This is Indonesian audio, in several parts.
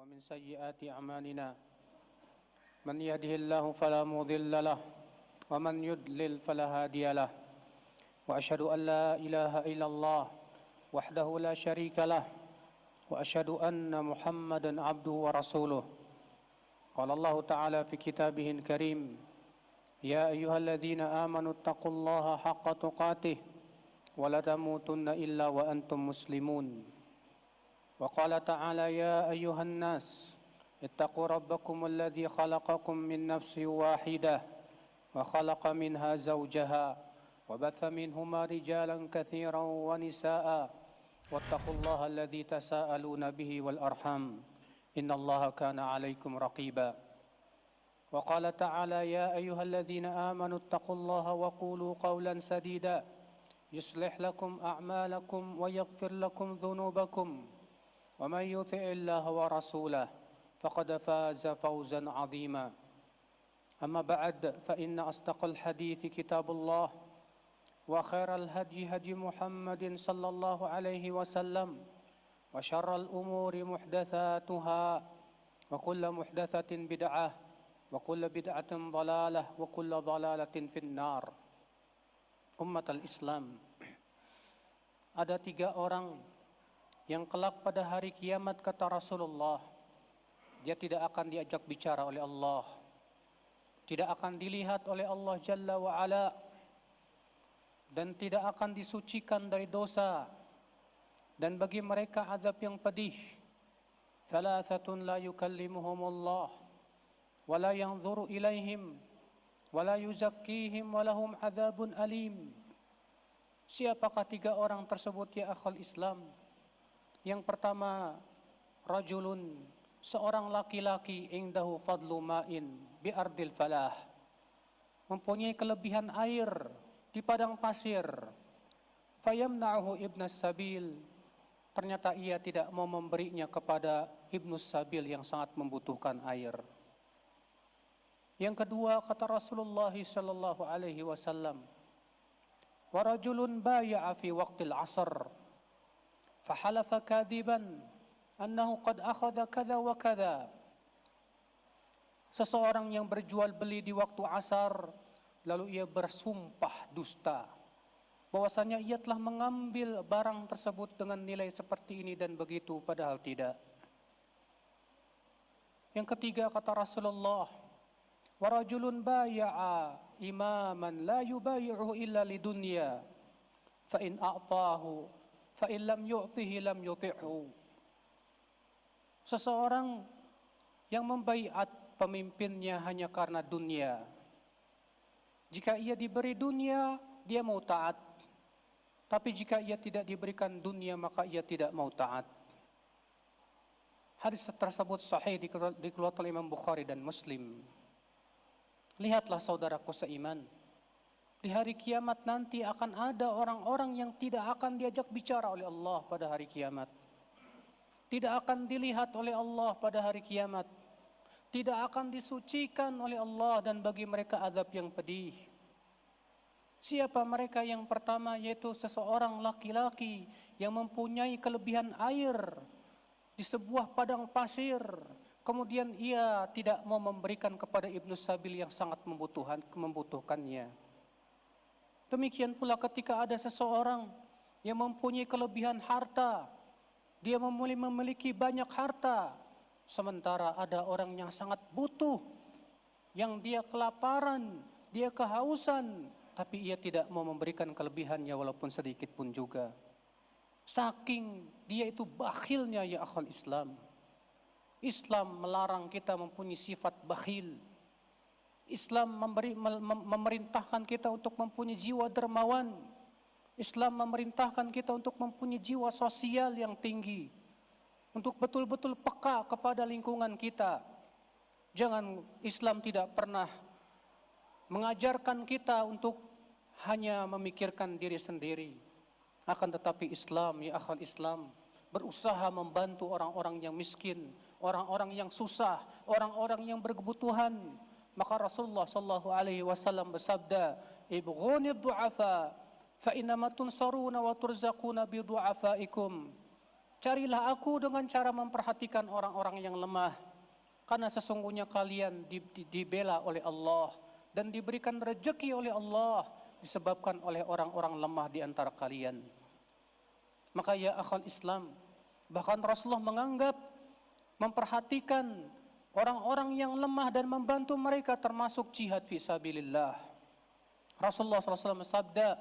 ومن سيئات أعمالنا من يهده الله فلا مضل له ومن يضلل فلا هادي له وأشهد أن لا إله إلا الله وحده لا شريك له وأشهد أن محمدا عبده ورسوله قال الله تعالى في كتابه الكريم يا أيها الذين آمنوا اتقوا الله حق تقاته ولا تموتن إلا وأنتم مسلمون وقال تعالى يا أيها الناس اتقوا ربكم الذي خلقكم من نفس واحدة وخلق منها زوجها وبث منهما رجالا كثيرا ونساء واتقوا الله الذي تساءلون به والأرحام إن الله كان عليكم رقيبا وقال تعالى يا أيها الذين آمنوا اتقوا الله وقولوا قولا سديدا يصلح لكم أعمالكم ويغفر لكم ذنوبكم ومن يطع الله ورسوله فقد فاز فوزا عظيما أما بعد فإن أصدق الحديث كتاب الله وخير الهدي هدي محمد صلى الله عليه وسلم وشر الأمور محدثاتها وكل محدثة بدعة وكل بدعة ضلالة وكل ضلالة في النار. Ummatul Islam, ada 3 orang yang kelak pada hari kiamat kata Rasulullah, dia tidak akan diajak bicara oleh Allah, tidak akan dilihat oleh Allah Jalla wa Ala, dan tidak akan disucikan dari dosa, dan bagi mereka azab yang pedih. Thalathatun la yukallimuhumullah wa la yanzuru ilaihim wa la yuzakkihim wa lahum adzabun alim. Siapakah 3 orang tersebut ya akhal Islam? Yang pertama, rajulun, seorang laki-laki indahu fadlu ma'in bi ardil falah, mempunyai kelebihan air di padang pasir. Fayamna'uhu ibnas sabil, ternyata ia tidak mau memberinya kepada ibnus sabil yang sangat membutuhkan air. Yang kedua, kata Rasulullah sallallahu alaihi wasallam, wa rajulun baya'a fi waqtil 'asr fahalafa kadiban annahu qad akhadha kadza wa kadza. Seseorang yang berjual beli di waktu asar, lalu ia bersumpah dusta bahwasanya ia telah mengambil barang tersebut dengan nilai seperti ini dan begitu, padahal tidak. Yang ketiga, kata Rasulullah, wa rajulun baya'a imaman la yubayi'uhu illa lidunya fa in a'tahu fa in lam yu'tihi lam yuti'hu. Seseorang yang membaiat pemimpinnya hanya karena dunia. Jika ia diberi dunia, dia mau taat. Tapi jika ia tidak diberikan dunia, maka ia tidak mau taat. Hadis tersebut sahih dikeluarkan oleh Imam Bukhari dan Muslim. Lihatlah saudaraku seiman, di hari kiamat nanti akan ada orang-orang yang tidak akan diajak bicara oleh Allah pada hari kiamat. Tidak akan dilihat oleh Allah pada hari kiamat. Tidak akan disucikan oleh Allah, dan bagi mereka azab yang pedih. Siapa mereka? Yang pertama yaitu seseorang laki-laki yang mempunyai kelebihan air di sebuah padang pasir. Kemudian ia tidak mau memberikan kepada ibnus sabil yang sangat membutuhkannya. Demikian pula ketika ada seseorang yang mempunyai kelebihan harta, dia memiliki banyak harta, sementara ada orang yang sangat butuh, yang dia kelaparan, dia kehausan, tapi ia tidak mau memberikan kelebihannya walaupun sedikit pun juga. Saking dia itu bakhilnya ya akhal Islam. Islam melarang kita mempunyai sifat bakhil. Islam memerintahkan kita untuk mempunyai jiwa dermawan. Islam memerintahkan kita untuk mempunyai jiwa sosial yang tinggi, untuk betul-betul peka kepada lingkungan kita. Islam tidak pernah mengajarkan kita untuk hanya memikirkan diri sendiri. Akan tetapi Islam, ya akhwat Islam, berusaha membantu orang-orang yang miskin, orang-orang yang susah, orang-orang yang berkebutuhan. Maka Rasulullah sallallahu alaihi wasallam bersabda, "Ibghunid du'afa fa innama tunsaruna wa turzaquna bi du'afaikum." Carilah aku dengan cara memperhatikan orang-orang yang lemah, karena sesungguhnya kalian dibela oleh Allah dan diberikan rezeki oleh Allah disebabkan oleh orang-orang lemah di antara kalian. Maka ya akhwal Islam, bahkan Rasulullah menganggap memperhatikan orang-orang yang lemah dan membantu mereka termasuk jihad fi sabilillah. Rasulullah SAW bersabda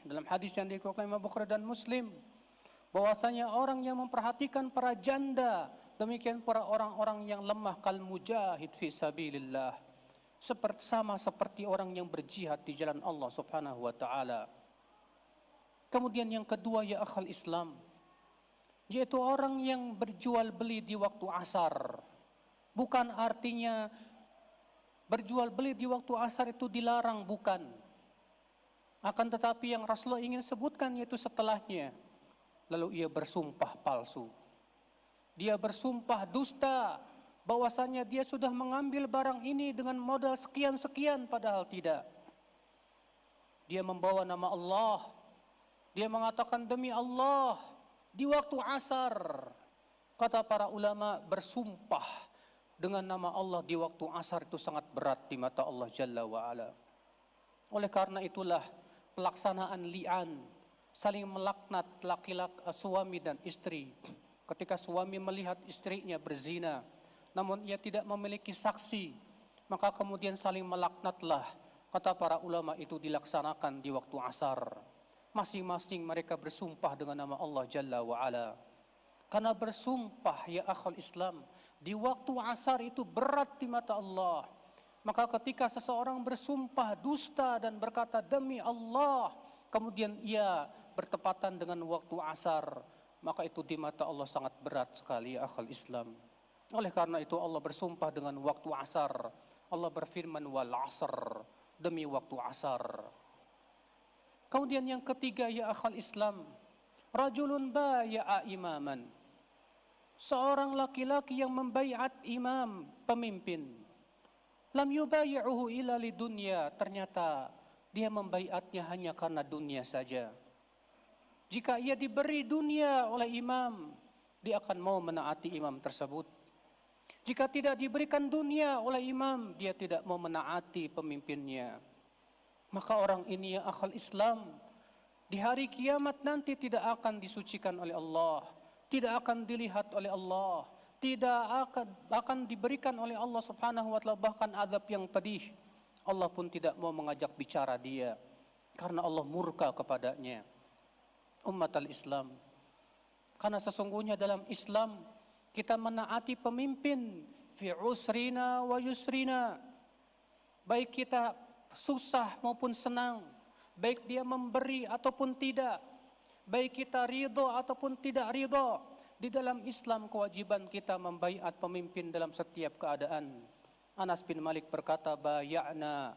dalam hadis yang dikeluarkan Imam Bukhari dan Muslim, bahwasanya orang yang memperhatikan para janda, demikian para orang-orang yang lemah, kal mujahid fi sabilillah, sama seperti orang yang berjihad di jalan Allah Subhanahu wa taala. Kemudian yang kedua ya akhal Islam, yaitu orang yang berjual beli di waktu asar. Bukan artinya berjual beli di waktu asar itu dilarang, bukan. Akan tetapi yang Rasulullah ingin sebutkan yaitu setelahnya, lalu ia bersumpah palsu. Dia bersumpah dusta bahwasanya dia sudah mengambil barang ini dengan modal sekian-sekian, padahal tidak. Dia membawa nama Allah. Dia mengatakan demi Allah di waktu asar. Kata para ulama, bersumpah dengan nama Allah di waktu asar itu sangat berat di mata Allah Jalla wa'ala. Oleh karena itulah pelaksanaan li'an, saling melaknat laki-laki, suami dan istri. Ketika suami melihat istrinya berzina, namun ia tidak memiliki saksi, maka kemudian saling melaknatlah. Kata para ulama itu dilaksanakan di waktu asar. Masing-masing mereka bersumpah dengan nama Allah Jalla wa'ala. Karena bersumpah ya akhul Islam di waktu asar itu berat di mata Allah. Maka ketika seseorang bersumpah dusta dan berkata demi Allah, kemudian ia bertepatan dengan waktu asar, maka itu di mata Allah sangat berat sekali ya akhul Islam. Oleh karena itu Allah bersumpah dengan waktu asar. Allah berfirman wal asr, demi waktu asar. Kemudian yang ketiga ya akhal Islam, rajulun baya'a imaman, seorang laki-laki yang membaiat imam, pemimpin. Lam yubayi'uhu illa lidunya, ternyata dia membaiatnya hanya karena dunia saja. Jika ia diberi dunia oleh imam, dia akan mau menaati imam tersebut. Jika tidak diberikan dunia oleh imam, dia tidak mau menaati pemimpinnya. Maka orang ini ya akhal Islam, di hari kiamat nanti tidak akan disucikan oleh Allah, tidak akan dilihat oleh Allah, tidak akan diberikan oleh Allah Subhanahu wa taala bahkan azab yang pedih. Allah pun tidak mau mengajak bicara dia karena Allah murka kepadanya. Umat al-Islam, karena sesungguhnya dalam Islam kita menaati pemimpin fi usrina wa yusrina, baik kita susah maupun senang, baik dia memberi ataupun tidak, baik kita ridho ataupun tidak ridho. Di dalam Islam kewajiban kita membaiat pemimpin dalam setiap keadaan. Anas bin Malik berkata, baya'na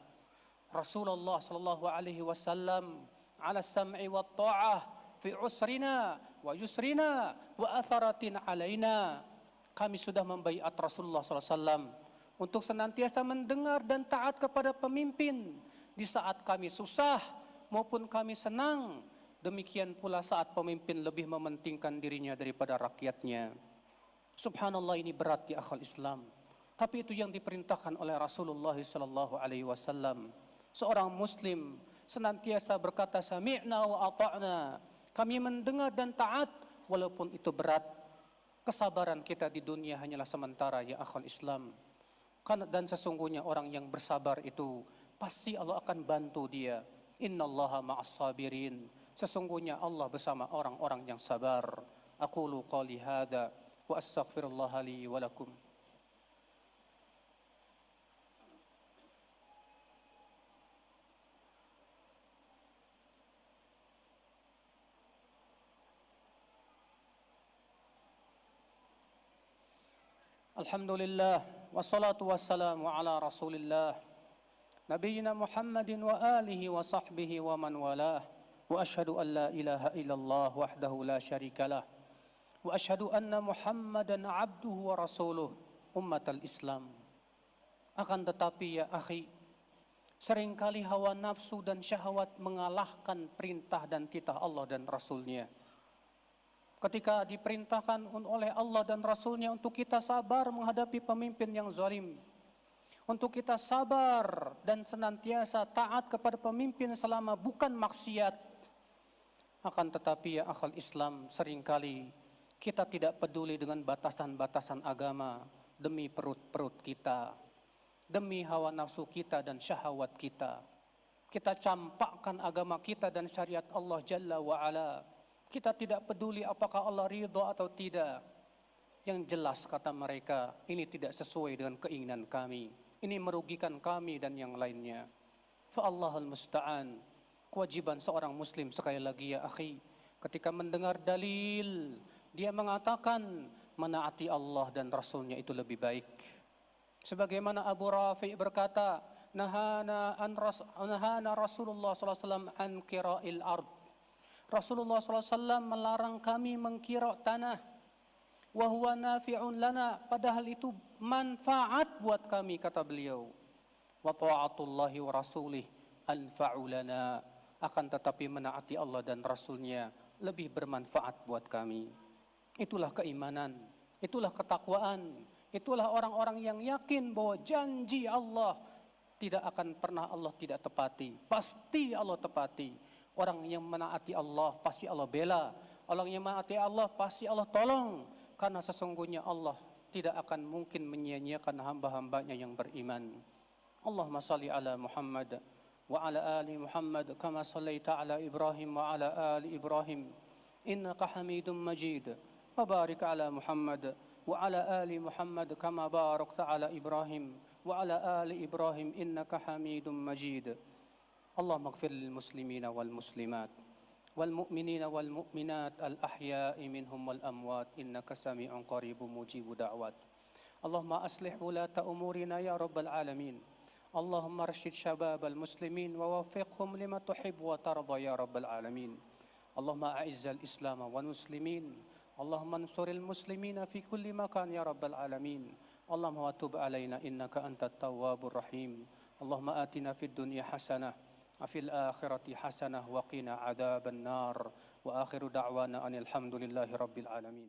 Rasulullah sallallahu alaihi wasallam ala sam'i wa ta'ah fi usrina wa yusrina wa atharatin alaina. Kami sudah membaiat Rasulullah sallallahu alaihi wasallam untuk senantiasa mendengar dan taat kepada pemimpin di saat kami susah maupun kami senang. Demikian pula saat pemimpin lebih mementingkan dirinya daripada rakyatnya. Subhanallah, ini berat di akhal Islam. Tapi itu yang diperintahkan oleh Rasulullah sallallahu alaihi wasallam. Seorang muslim senantiasa berkata sami'na wa ata'na. Kami mendengar dan taat walaupun itu berat. Kesabaran kita di dunia hanyalah sementara ya akhal Islam. Dan sesungguhnya orang yang bersabar itu pasti Allah akan bantu dia. Innallaha ma'as sabirin. Sesungguhnya Allah bersama orang-orang yang sabar. Aqulu qali hadza wa astaghfirullah li wa lakum. Alhamdulillah wassalatu wassalamu ala Rasulillah Nabiyyina Muhammadin wa alihi wa sahbihi wa man walah. Wa asyhadu an la ilaha illallah wahdahu la syarikalah. Wa asyhadu anna Muhammadan abduhu wa rasuluh. Ummatal Islam. Akan tetapi ya akhi, seringkali hawa nafsu dan syahwat mengalahkan perintah dan titah Allah dan Rasulnya. Ketika diperintahkan oleh Allah dan Rasulnya untuk kita sabar menghadapi pemimpin yang zalim. Untuk kita sabar dan senantiasa taat kepada pemimpin selama bukan maksiat. Akan tetapi ya akhal Islam, seringkali kita tidak peduli dengan batasan-batasan agama demi perut-perut kita, demi hawa nafsu kita dan syahwat kita. Kita campakkan agama kita dan syariat Allah Jalla wa'ala. Kita tidak peduli apakah Allah ridha atau tidak. Yang jelas kata mereka, ini tidak sesuai dengan keinginan kami. Ini merugikan kami dan yang lainnya. Fa'allahul musta'an. Kewajiban seorang muslim sekali lagi ya akhi. Ketika mendengar dalil, dia mengatakan menaati Allah dan Rasulnya itu lebih baik. Sebagaimana Abu Rafi' berkata, Nahana Rasulullah SAW an kira'il ard. Rasulullah SAW melarang kami mengkira tanah. Wa huwa nafi'un lana, padahal itu manfaat buat kami, kata beliau. Wa ta'atullahi wa rasulih anfa'u lana, akan tetapi menaati Allah dan Rasulnya lebih bermanfaat buat kami. Itulah keimanan, itulah ketakwaan, itulah orang-orang yang yakin bahwa janji Allah tidak akan pernah Allah tidak tepati. Pasti Allah tepati. Orang yang menaati Allah pasti Allah bela. Orang yang menaati Allah pasti Allah tolong. Karena sesungguhnya Allah tidak akan mungkin menyia-nyiakan hamba-hambanya yang beriman. Allahumma salli ala Muhammad wa ala ali Muhammad kama sallaita ala Ibrahim wa ala ali Ibrahim innaka Hamidum Majid. Wa barik ala Muhammad wa ala ali Muhammad kama barakta ala Ibrahim wa ala ali Ibrahim innaka Hamidum Majid. اللهم اغفر للمسلمين والمسلمات والمؤمنين والمؤمنات الأحياء منهم والأموات إنك سميع قريب مجيب دعوات. اللهم أصلح ولاة أمورنا يا رب العالمين. اللهم ارشد شباب المسلمين ووفقهم لما تحب وترضى يا رب العالمين. اللهم أعز الإسلام والمسلمين. اللهم انصر المسلمين في كل مكان يا رب العالمين. اللهم وتب علينا إنك أنت التواب الرحيم. اللهم آتنا في الدنيا حسنة وفي الآخرة حسنة وقنا عذاب النار وآخر دعوانا أن الحمد لله رب العالمين.